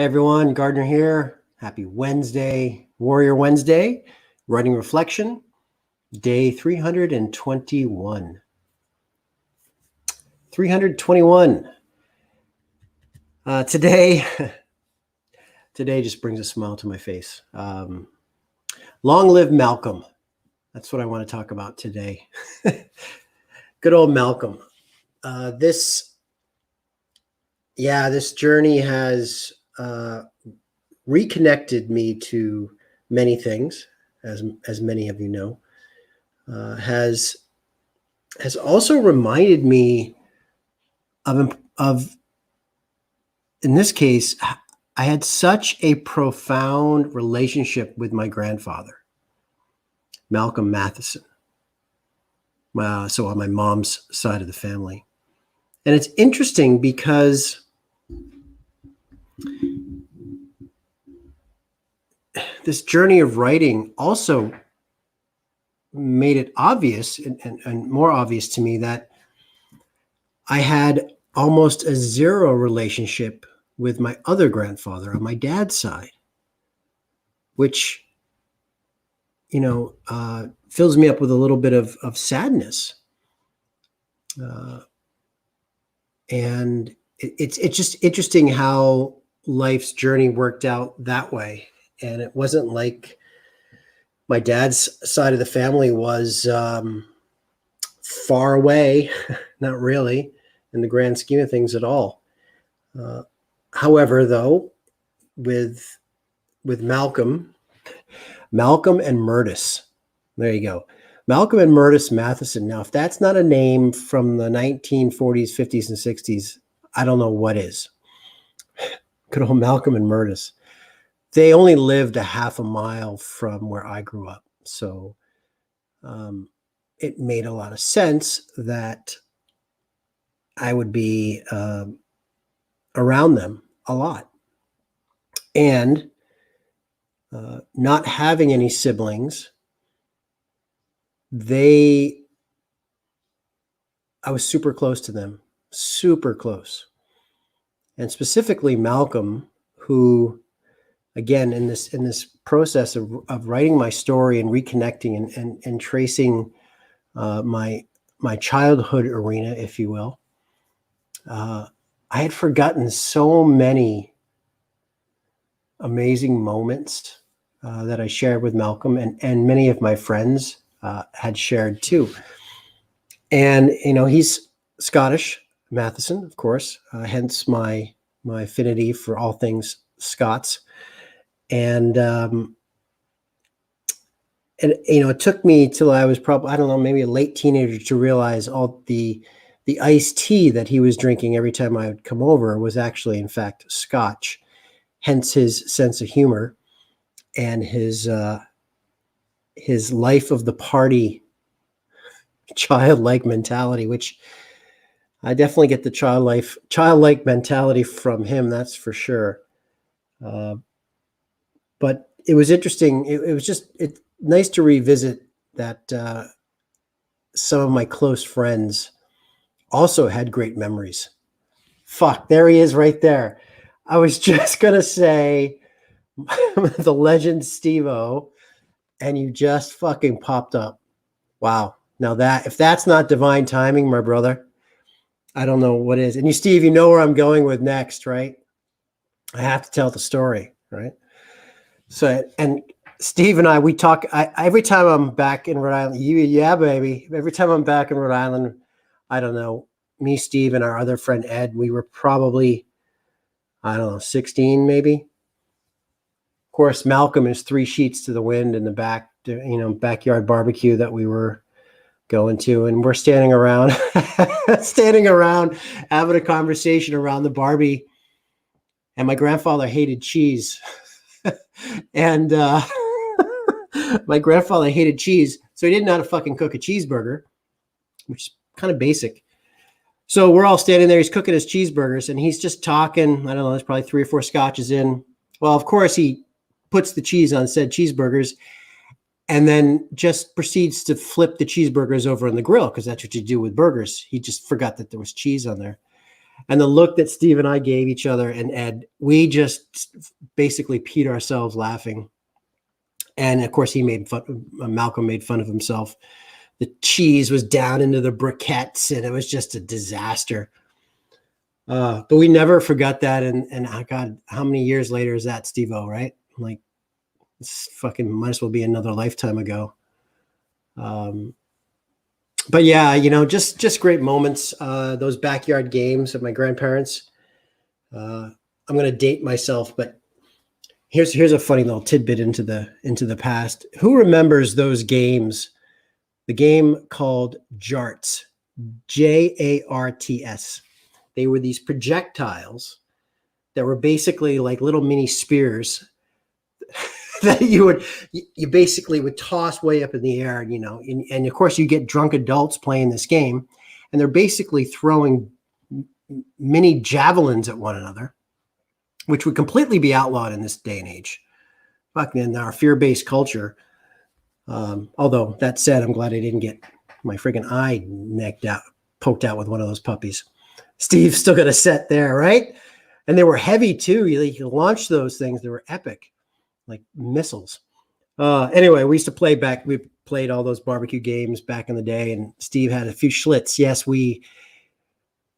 Hey everyone, Gardner here. Happy Wednesday, Warrior Wednesday, Writing Reflection, day 321. 321. Today just brings a smile to my face. Long live Malcolm. That's what I want to talk about today. Good old Malcolm. This journey has reconnected me to many things, as many of you know. Has also reminded me of in this case, I had such a profound relationship with my grandfather, Malcolm Matheson. So on my mom's side of the family. And it's interesting because this journey of writing also made it obvious and more obvious to me that I had almost a zero relationship with my other grandfather on my dad's side, which, fills me up with a little bit of sadness. And it's just interesting how life's journey worked out that way. And it wasn't like my dad's side of the family was far away, not really, in the grand scheme of things at all. However, though, with Malcolm and Murtis, there you go. Malcolm and Murtis Matheson. Now, if that's not a name from the 1940s, 50s, and 60s, I don't know what is. Good old Malcolm and Murtis. They only lived a half a mile from where I grew up. So it made a lot of sense that I would be around them a lot. And not having any siblings, I was super close to them, super close. And specifically Malcolm, who, again, in this process of writing my story and reconnecting and tracing my childhood arena, if you will, I had forgotten so many amazing moments that I shared with Malcolm, and many of my friends had shared too. And, he's Scottish, Matheson, of course, hence my affinity for all things Scots. And it took me till I was probably, I don't know, maybe a late teenager to realize all the iced tea that he was drinking every time I would come over was actually, in fact, Scotch, hence his sense of humor and his life of the party, childlike mentality, which I definitely get the childlike mentality from him. That's for sure. But it was interesting. It was nice to revisit that some of my close friends also had great memories. Fuck, there he is right there. I was just going to say the legend Steve-O, and you just fucking popped up. Wow. Now if that's not divine timing, my brother, I don't know what is. And Steve, you know where I'm going with next, right? I have to tell the story, right? So, and Steve and we talk, every time I'm back in Rhode Island, yeah, baby. Every time I'm back in Rhode Island, I don't know, me, Steve, and our other friend, Ed, we were probably, 16 maybe. Of course, Malcolm is 3 sheets to the wind in the backyard barbecue that we were going to, and we're standing around having a conversation around the Barbie, and my grandfather hated cheese. And my grandfather hated cheese, so he didn't know how to fucking cook a cheeseburger, which is kind of basic. So we're all standing there, he's cooking his cheeseburgers, and he's just talking. I don't know, there's probably 3 or 4 scotches in. Well, of course, he puts the cheese on said cheeseburgers and then just proceeds to flip the cheeseburgers over on the grill, because that's what you do with burgers. He just forgot that there was cheese on there. And the look that Steve and I gave each other and Ed, we just basically peed ourselves laughing. And of course, Malcolm made fun of himself. The cheese was down into the briquettes, and it was just a disaster. But we never forgot that. And God, how many years later is that, Steve-O, right? Like, it's fucking might as well be another lifetime ago. But yeah, just great moments. Those backyard games of my grandparents. I'm going to date myself, but here's a funny little tidbit into the past. Who remembers those games? The game called Jarts, Jarts. They were these projectiles that were basically like little mini spears that you basically would toss way up in the air, and of course you get drunk adults playing this game, and they're basically throwing mini javelins at one another, which would completely be outlawed in this day and age. Fucking in our fear-based culture. Although that said, I'm glad I didn't get my friggin' eye poked out with one of those puppies. Steve's still got a set there, right? And they were heavy too. You launch those things. They were epic, like missiles. Anyway, we played all those barbecue games back in the day, and Steve had a few Schlitz. Yes, that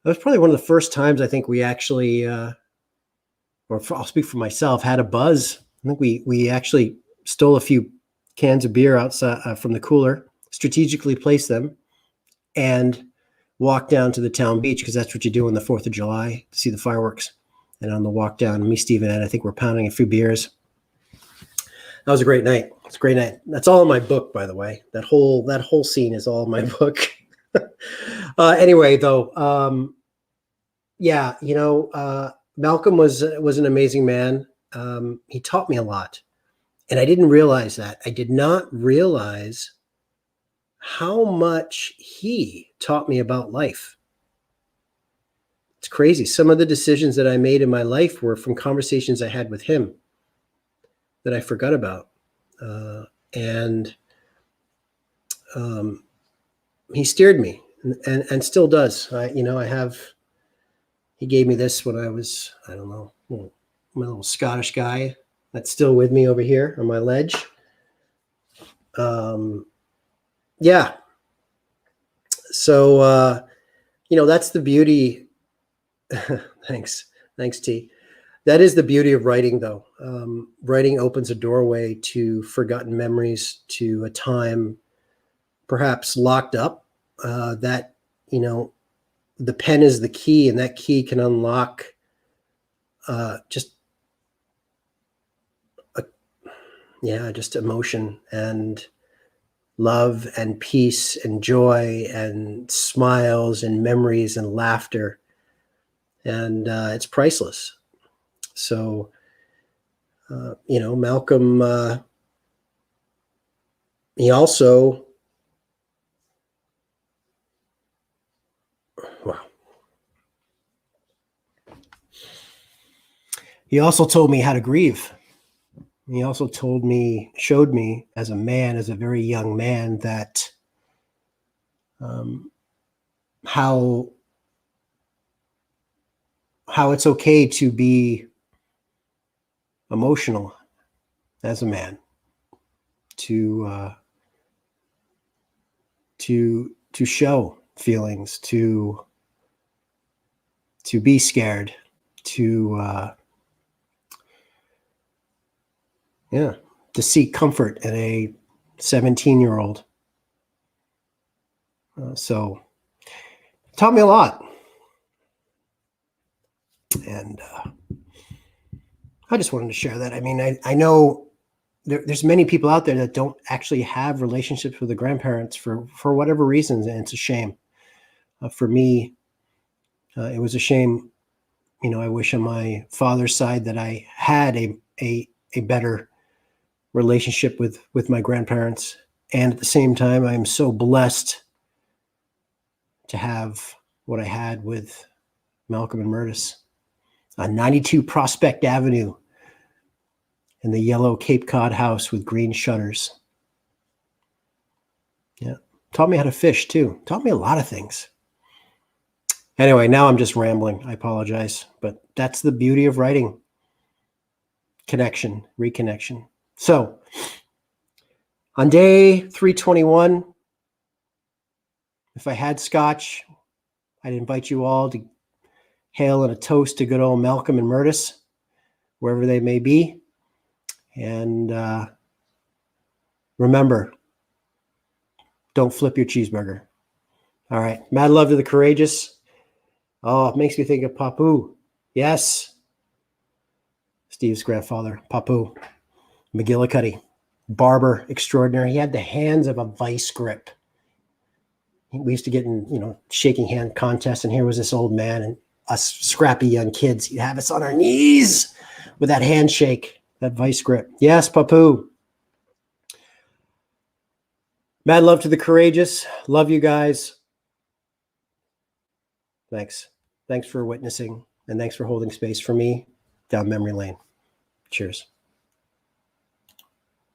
was probably one of the first times I think we actually, I'll speak for myself, had a buzz. I think we actually stole a few cans of beer outside from the cooler, strategically placed them, and walked down to the town beach, because that's what you do on the 4th of July to see the fireworks. And on the walk down, me, Steve, and Ed, I think we're pounding a few beers. That was a great night. It's a great night. That's all in my book, by the way. That whole scene is all in my book. Anyway, though, yeah, Malcolm was an amazing man. He taught me a lot, and I didn't realize that. I did not realize how much he taught me about life. It's crazy. Some of the decisions that I made in my life were from conversations I had with him that I forgot about. And he steered me and still does. He gave me this when I was, I don't know, my little Scottish guy that's still with me over here on my ledge. Yeah. So, that's the beauty. Thanks, T. That is the beauty of writing, though. Writing opens a doorway to forgotten memories, to a time perhaps locked up, that, the pen is the key, and that key can unlock just emotion and love and peace and joy and smiles and memories and laughter. And it's priceless. So, Malcolm, he also, he also told me how to grieve. He also showed me as a very young man, that how it's okay to be emotional as a man, to show feelings, to be scared, to seek comfort in a 17-year-old. So it taught me a lot. And I just wanted to share that. I mean, I know there's many people out there that don't actually have relationships with the grandparents for whatever reasons, and it's a shame. For me, it was a shame. I wish on my father's side that I had a better relationship with my grandparents. And at the same time, I am so blessed to have what I had with Malcolm and Murtis on 92 Prospect Avenue in the yellow Cape Cod house with green shutters. Yeah. Taught me how to fish too. Taught me a lot of things. Anyway, now I'm just rambling. I apologize, but that's the beauty of writing. Connection, reconnection. So on day 321, if I had scotch, I'd invite you all to hail and a toast to good old Malcolm and Murtis, wherever they may be. And remember, don't flip your cheeseburger. All right. Mad love to the courageous. Oh, it makes me think of Papu. Yes. Steve's grandfather, Papu. McGillicuddy. Barber extraordinary. He had the hands of a vice grip. We used to get in, shaking hand contests, and here was this old man and us scrappy young kids. He'd have us on our knees with that handshake, that vice grip. Yes, Papu. Mad love to the courageous. Love you guys. Thanks. Thanks for witnessing, and thanks for holding space for me down memory lane. Cheers.